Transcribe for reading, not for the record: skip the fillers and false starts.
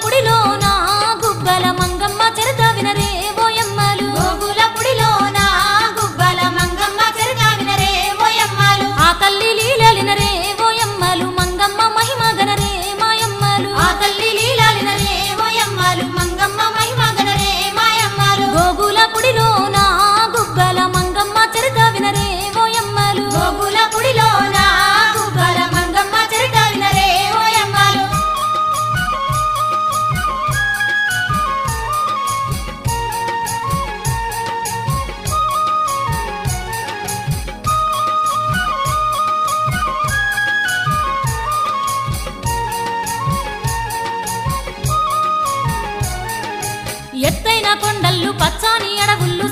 పుడిలోన గుబ్బల మంగమ్మ చరిత వినరే ఓయమ్మలు గోగుల పుడిలోన గుబ్బల మంగమ్మ చరిత వినరే ఓయమ్మలు ఆ తల్లి లీలలినరే ఓయమ్మలు మంగమ్మ మహిమ గనరే మాయమ్మలు ఆ తల్లి లీలలినరే ఓయమ్మలు మంగమ్మ మహిమ గనరే మాయమ్మలు గోగుల పుడిలోన గుబ్బల మంగమ్మ చరిత వినరే ఓయమ్మలు గోగుల పుడిలోన గుబ్బల మంగమ్మ చరిత వినరే ఓయమ్మలు ఎత్తైన కొండల్లు పచ్చాని అడవుళ్ళు